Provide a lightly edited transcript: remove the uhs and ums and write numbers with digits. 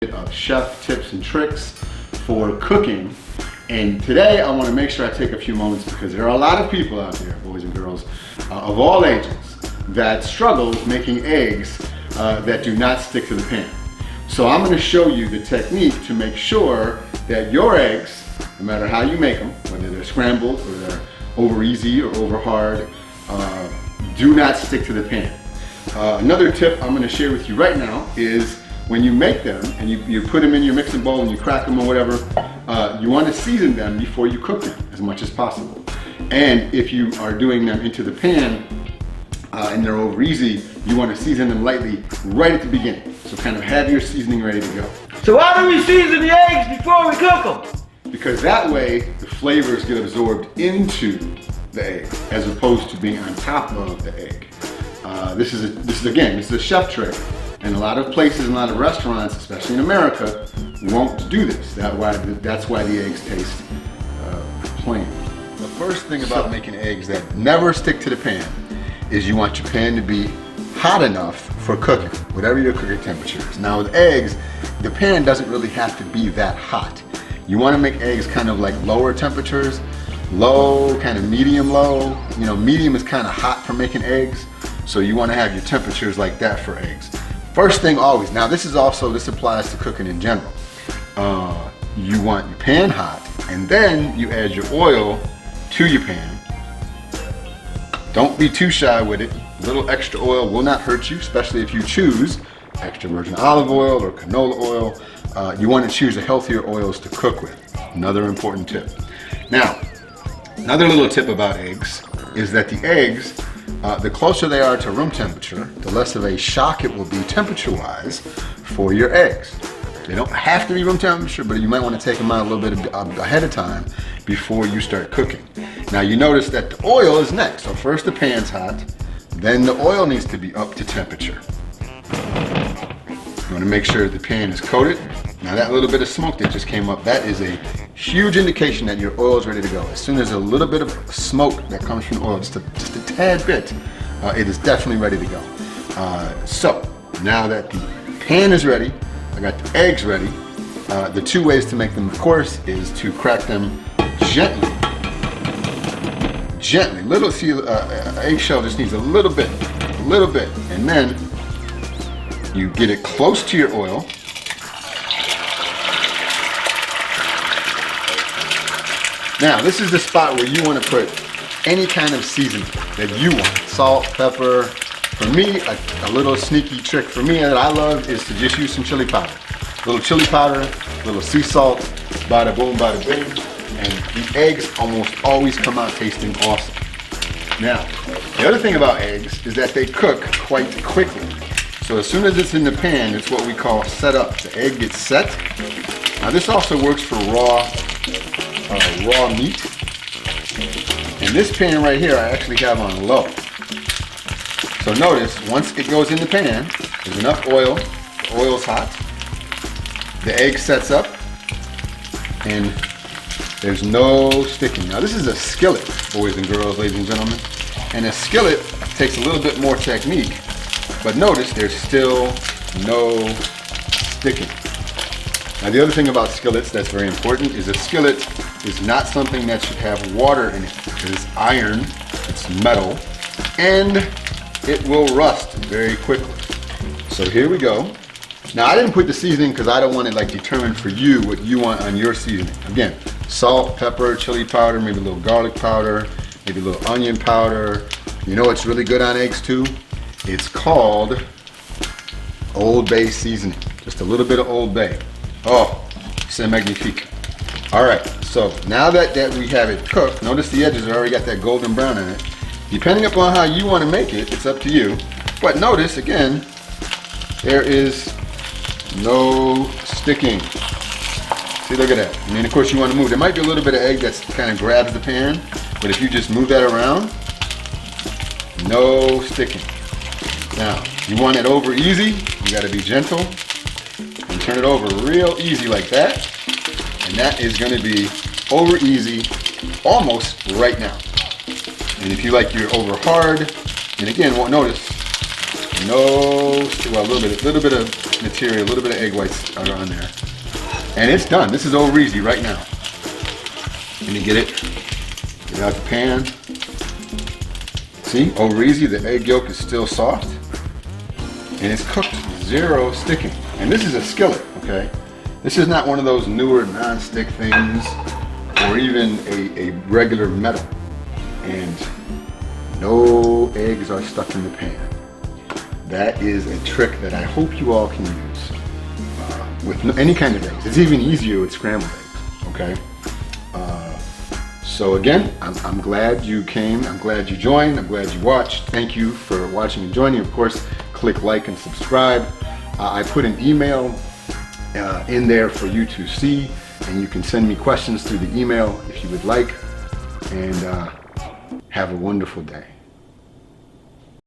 Of chef tips and tricks for cooking, and today I want to make sure I take a few moments because there are a lot of people out there, boys and girls of all ages, that struggle with making eggs that do not stick to the pan. So I'm going to show you the technique to make sure that your eggs, no matter how you make them, whether they're scrambled or they're over easy or over hard, do not stick to the pan. Another tip I'm going to share with you right now is when you make them and you put them in your mixing bowl and you crack them or whatever, you want to season them before you cook them as much as possible. And if you are doing them into the pan and they're over easy, you want to season them lightly right at the beginning. So kind of have your seasoning ready to go. So why do we season the eggs before we cook them? Because that way the flavors get absorbed into the egg as opposed to being on top of the egg. This is a chef trick. And a lot of places, and a lot of restaurants, especially in America, won't do this. That's why the eggs taste plain. The first thing about making eggs that never stick to the pan is you want your pan to be hot enough for cooking, whatever your cooking temperature is. Now with eggs, the pan doesn't really have to be that hot. You want to make eggs kind of like lower temperatures, low, kind of medium low. You know, medium is kind of hot for making eggs, so you want to have your temperatures like that for eggs. First thing always, now this applies to cooking in general. You want your pan hot, and then you add your oil to your pan. Don't be too shy with it. A little extra oil will not hurt you, especially if you choose extra virgin olive oil or canola oil. You want to choose the healthier oils to cook with. Another important tip. Now, another little tip about eggs is that the eggs, the closer they are to room temperature, the less of a shock it will be temperature-wise for your eggs. They don't have to be room temperature, but you might want to take them out a little bit ahead of time before you start cooking. Now you notice that the oil is next. So first the pan's hot, then the oil needs to be up to temperature. You want to make sure the pan is coated. Now that little bit of smoke that just came up, that is a huge indication that your oil is ready to go. As soon as a little bit of smoke that comes from the oil, just a tad bit, it is definitely ready to go. So now that the pan is ready, I got the eggs ready. The two ways to make them, of course, is to crack them gently. Little, see, eggshell just needs a little bit, and then you get it close to your oil. Now, this is the spot where you want to put any kind of seasoning that you want. Salt, pepper. For me, a little sneaky trick for me that I love is to just use some chili powder. A little chili powder, a little sea salt, bada boom, bada bing, and the eggs almost always come out tasting awesome. Now, the other thing about eggs is that they cook quite quickly. So as soon as it's in the pan, it's what we call set up. The egg gets set. Now this also works for raw meat. And this pan right here I actually have on low. So notice, once it goes in the pan, there's enough oil, the oil's hot, the egg sets up, and there's no sticking. Now this is a skillet, boys and girls, ladies and gentlemen. And a skillet takes a little bit more technique, but notice there's still no sticking. Now the other thing about skillets that's very important is a skillet is not something that should have water in it because it's iron, it's metal, and it will rust very quickly. So here we go. Now I didn't put the seasoning because I don't want to determine for you what you want on your seasoning. Again, salt, pepper, chili powder, maybe a little garlic powder, maybe a little onion powder. You know what's really good on eggs too? It's called Old Bay seasoning. Just a little bit of Old Bay. Oh, c'est magnifique. All right, so now that we have it cooked, notice the edges have already got that golden brown in it. Depending upon how you want to make it, it's up to you. But notice, again, there is no sticking. See, look at that. I mean, of course, you want to move. There might be a little bit of egg that kind of grabs the pan, but if you just move that around, no sticking. Now, you want it over easy, you got to be gentle and turn it over real easy like that. And that is going to be over easy almost right now. And if you like your over hard, and again, notice No, well, a little bit of material, a little bit of egg whites are on there. And it's done. This is over easy right now. Let me get it out the pan. See, over easy, the egg yolk is still soft. And it's cooked, zero sticking. And this is a skillet, okay? This is not one of those newer non-stick things or even a regular metal. And no eggs are stuck in the pan. That is a trick that I hope you all can use with any kind of eggs. It's even easier with scrambled eggs, okay? So again, I'm glad you came. I'm glad you joined. I'm glad you watched. Thank you for watching and joining. Of course, click like and subscribe. I put an email in there for you to see, and you can send me questions through the email if you would like. And have a wonderful day.